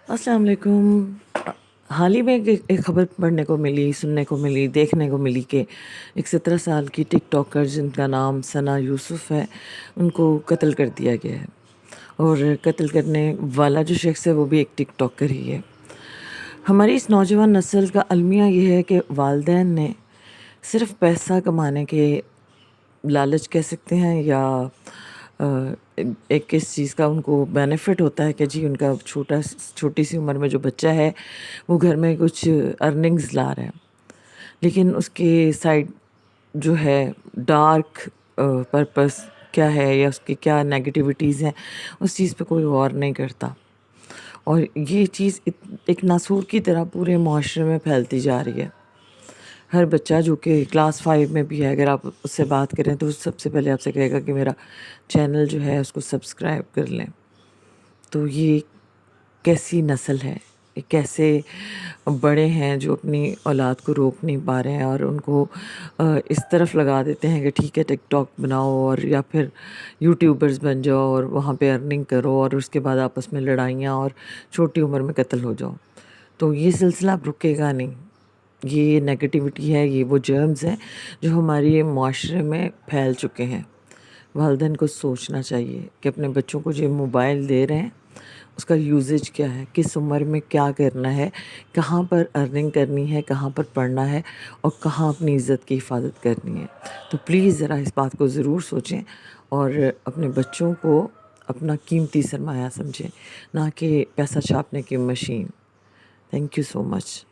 السلام علیکم۔ حال ہی میں ایک خبر پڑھنے کو ملی، سننے کو ملی، دیکھنے کو ملی کہ ایک 17 سال کی ٹک ٹاکر جن کا نام ثنا یوسف ہے، ان کو قتل کر دیا گیا ہے، اور قتل کرنے والا جو شخص ہے وہ بھی ایک ٹک ٹاکر ہی ہے۔ ہماری اس نوجوان نسل کا المیہ یہ ہے کہ والدین نے صرف پیسہ کمانے کے لالچ کہہ سکتے ہیں، یا ایک اس چیز کا ان کو بینیفٹ ہوتا ہے کہ جی ان کا چھوٹی سی عمر میں جو بچہ ہے وہ گھر میں کچھ ارننگز لا رہا ہے، لیکن اس کے سائڈ جو ہے ڈارک پرپس کیا ہے، یا اس کی کیا نیگیٹیوٹیز ہیں، اس چیز پہ کوئی غور نہیں کرتا، اور یہ چیز ایک ناسور کی طرح پورے معاشرے میں پھیلتی جا رہی ہے۔ ہر بچہ جو کہ کلاس 5 میں بھی ہے، اگر آپ اس سے بات کریں تو سب سے پہلے آپ سے کہے گا کہ میرا چینل جو ہے اس کو سبسکرائب کر لیں۔ تو یہ کیسی نسل ہے، یہ کیسے بڑے ہیں جو اپنی اولاد کو روک نہیں پا رہے ہیں، اور ان کو اس طرف لگا دیتے ہیں کہ ٹھیک ہے ٹک ٹاک بناؤ، اور یا پھر یوٹیوبرز بن جاؤ اور وہاں پہ ارننگ کرو، اور اس کے بعد آپس میں لڑائیاں اور چھوٹی عمر میں قتل ہو جاؤ۔ تو یہ سلسلہ اب رکے گا نہیں۔ یہ نیگیٹیوٹی ہے، یہ وہ جرمز ہیں جو ہمارے معاشرے میں پھیل چکے ہیں۔ والدین کو سوچنا چاہیے کہ اپنے بچوں کو جو موبائل دے رہے ہیں اس کا یوزیج کیا ہے، کس عمر میں کیا کرنا ہے، کہاں پر ارننگ کرنی ہے، کہاں پر پڑھنا ہے، اور کہاں اپنی عزت کی حفاظت کرنی ہے۔ تو پلیز ذرا اس بات کو ضرور سوچیں، اور اپنے بچوں کو اپنا قیمتی سرمایہ سمجھیں، نہ کہ پیسہ چھاپنے کی machine. Thank you so much.